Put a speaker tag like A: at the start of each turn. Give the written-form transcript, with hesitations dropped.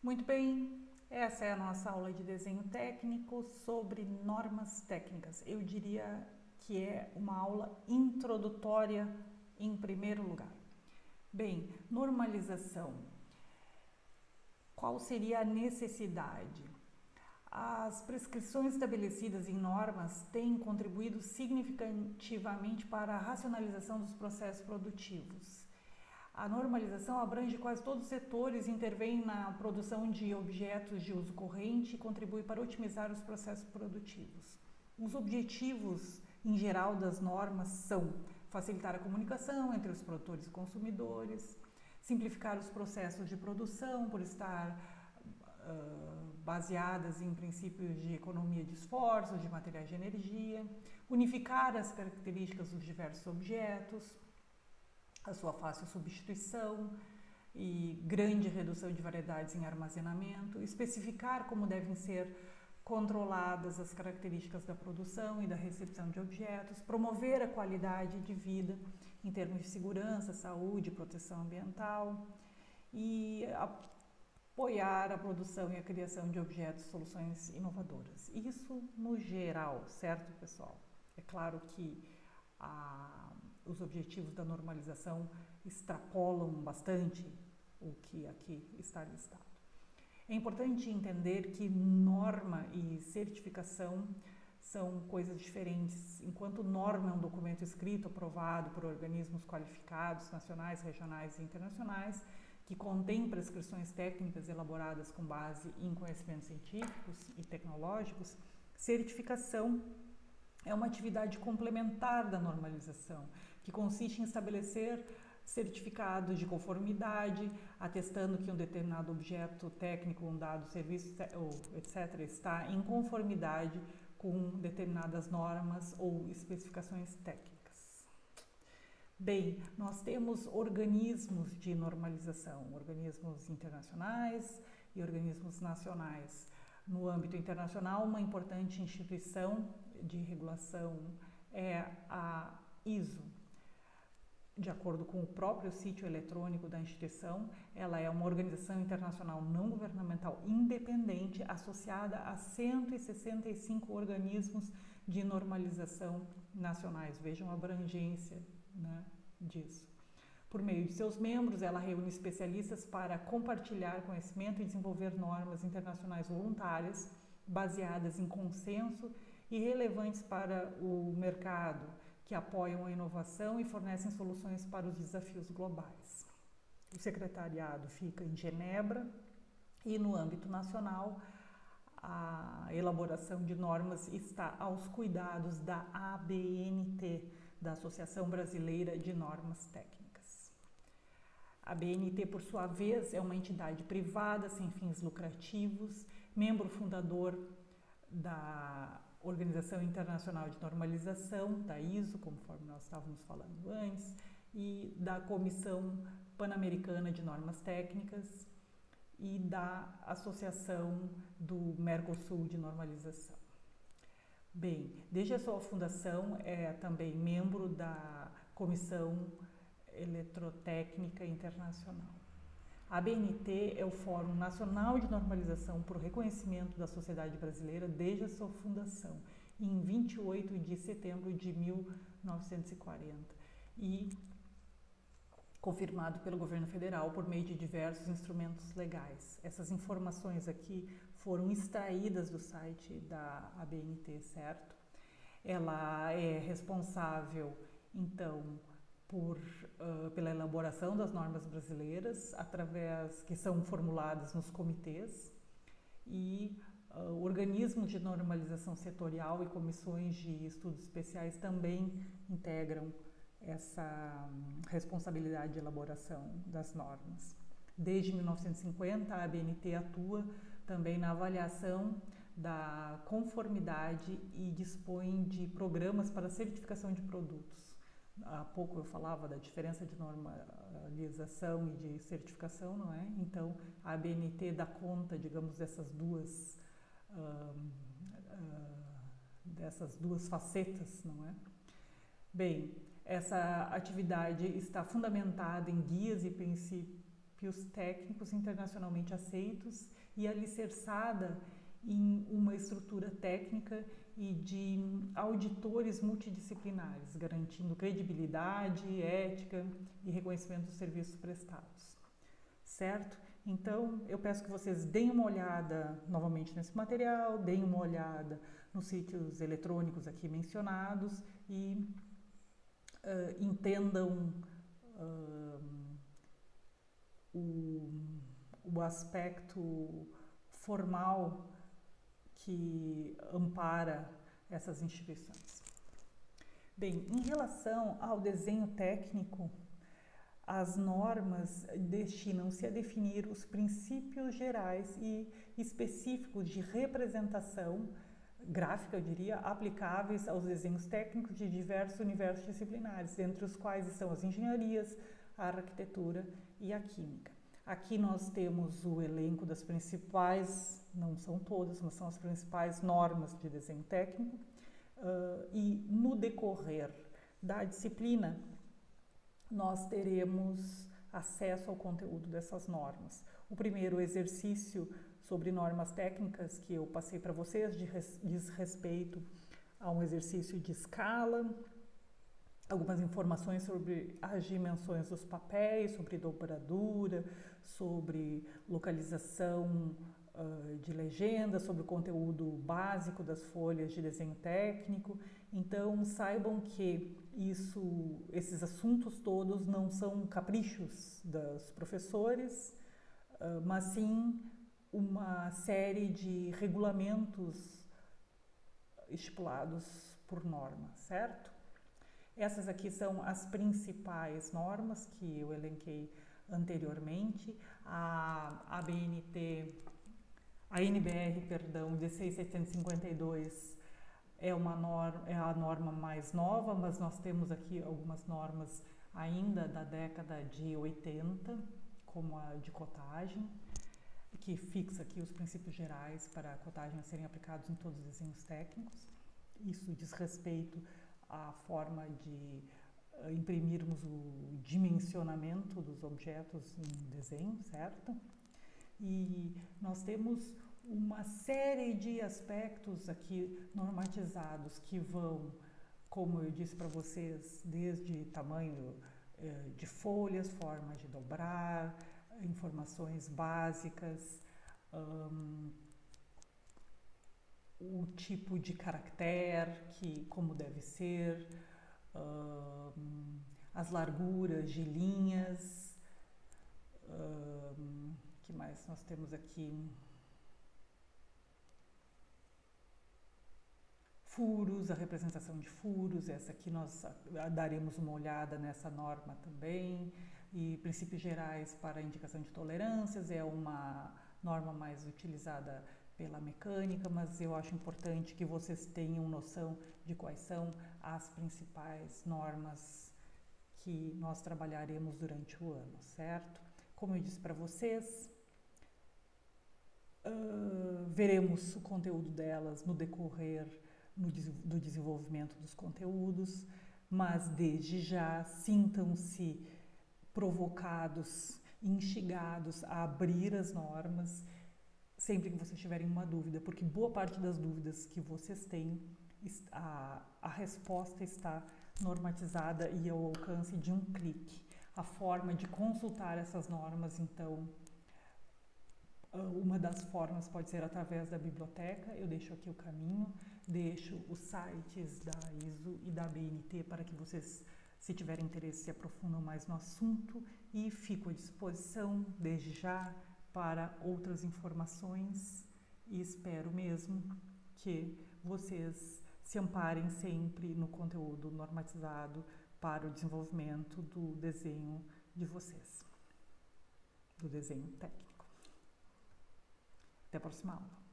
A: Muito bem, essa é a nossa aula de desenho técnico sobre normas técnicas. Eu diria que é uma aula introdutória em primeiro lugar. Bem, normalização. Qual seria a necessidade? As prescrições estabelecidas em normas têm contribuído significativamente para a racionalização dos processos produtivos. A normalização abrange quase todos os setores, intervém na produção de objetos de uso corrente e contribui para otimizar os processos produtivos. Os objetivos, em geral, das normas são facilitar a comunicação entre os produtores e consumidores, simplificar os processos de produção por estar baseadas em princípios de economia de esforços, de materiais de energia, unificar as características dos diversos objetos, a sua fácil substituição e grande redução de variedades em armazenamento, especificar como devem ser controladas as características da produção e da recepção de objetos, promover a qualidade de vida em termos de segurança, saúde, proteção ambiental e apoiar a produção e a criação de objetos e soluções inovadoras. Isso no geral, certo, pessoal? É claro que os objetivos da normalização extrapolam bastante o que aqui está listado. É importante entender que norma e certificação são coisas diferentes. Enquanto norma é um documento escrito, aprovado por organismos qualificados, nacionais, regionais e internacionais, que contém prescrições técnicas elaboradas com base em conhecimentos científicos e tecnológicos, certificação é uma atividade complementar da normalização, que consiste em estabelecer certificados de conformidade, atestando que um determinado objeto técnico, um dado serviço, etc., está em conformidade com determinadas normas ou especificações técnicas. Bem, nós temos organismos de normalização, organismos internacionais e organismos nacionais. No âmbito internacional, uma importante instituição de regulação é a ISO. De acordo com o próprio sítio eletrônico da instituição, ela é uma organização internacional não governamental independente associada a 165 organismos de normalização nacionais. Vejam a abrangência, né, disso. Por meio de seus membros, ela reúne especialistas para compartilhar conhecimento e desenvolver normas internacionais voluntárias, baseadas em consenso e relevantes para o mercado, que apoiam a inovação e fornecem soluções para os desafios globais. O secretariado fica em Genebra e, no âmbito nacional, a elaboração de normas está aos cuidados da ABNT, da Associação Brasileira de Normas Técnicas. A ABNT, por sua vez, é uma entidade privada sem fins lucrativos, membro fundador da Organização Internacional de Normalização, da ISO, conforme nós estávamos falando antes, e da Comissão Pan-Americana de Normas Técnicas e da Associação do Mercosul de Normalização. Bem, desde a sua fundação é também membro da Comissão Eletrotécnica Internacional. A ABNT é o Fórum Nacional de Normalização para o Reconhecimento da Sociedade Brasileira desde a sua fundação, em 28 de setembro de 1940, e confirmado pelo governo federal por meio de diversos instrumentos legais. Essas informações aqui foram extraídas do site da ABNT, certo? Ela é responsável, então, pela elaboração das normas brasileiras, que são formuladas nos comitês, e organismos de normalização setorial e comissões de estudos especiais também integram essa responsabilidade de elaboração das normas. Desde 1950, a ABNT atua também na avaliação da conformidade e dispõe de programas para certificação de produtos. Há pouco eu falava da diferença de normalização e de certificação, não é? Então, a ABNT dá conta, digamos, dessas duas facetas, não é? Bem, essa atividade está fundamentada em guias e princípios técnicos internacionalmente aceitos e alicerçada em uma estrutura técnica e de auditores multidisciplinares, garantindo credibilidade, ética e reconhecimento dos serviços prestados. Certo? Então, eu peço que vocês deem uma olhada novamente nesse material, deem uma olhada nos sítios eletrônicos aqui mencionados e entendam o aspecto formal que ampara essas instituições. Bem, em relação ao desenho técnico, as normas destinam-se a definir os princípios gerais e específicos de representação gráfica, eu diria, aplicáveis aos desenhos técnicos de diversos universos disciplinares, entre os quais estão as engenharias, a arquitetura e a química. Aqui nós temos o elenco das principais, não são todas, mas são as principais normas de desenho técnico, e no decorrer da disciplina nós teremos acesso ao conteúdo dessas normas. O primeiro exercício sobre normas técnicas que eu passei para vocês diz respeito a um exercício de escala, algumas informações sobre as dimensões dos papéis, sobre dobradura, sobre localização de legenda, sobre o conteúdo básico das folhas de desenho técnico. Então, saibam que esses assuntos todos não são caprichos dos professores, mas sim uma série de regulamentos estipulados por norma, certo? Essas aqui são as principais normas que eu elenquei anteriormente. A NBR, 16752 é a norma mais nova, mas nós temos aqui algumas normas ainda da década de 80, como a de cotagem, que fixa aqui os princípios gerais para a cotagem a serem aplicados em todos os desenhos técnicos. Isso diz respeito à forma de imprimirmos o dimensionamento dos objetos em desenho, certo? E nós temos uma série de aspectos aqui normatizados que vão, como eu disse para vocês, desde tamanho de folhas, forma de dobrar, informações básicas, o tipo de caractere, como deve ser, as larguras de linhas, que mais nós temos aqui? Furos, a representação de furos, essa aqui nós daremos uma olhada nessa norma também. E princípios gerais para a indicação de tolerâncias, é uma norma mais utilizada pela mecânica, mas eu acho importante que vocês tenham noção de quais são as principais normas que nós trabalharemos durante o ano, certo? Como eu disse para vocês, veremos o conteúdo delas no decorrer do desenvolvimento dos conteúdos, mas desde já sintam-se provocados, instigados a abrir as normas sempre que vocês tiverem uma dúvida, porque boa parte das dúvidas que vocês têm, a resposta está normatizada e ao alcance de um clique. A forma de consultar essas normas, então, uma das formas pode ser através da biblioteca, eu deixo aqui o caminho, deixo os sites da ISO e da BNT para que vocês, se tiverem interesse, se aprofundam mais no assunto, e fico à disposição desde já para outras informações e espero mesmo que vocês se amparem sempre no conteúdo normatizado para o desenvolvimento do desenho de vocês, do desenho técnico. Até a próxima aula.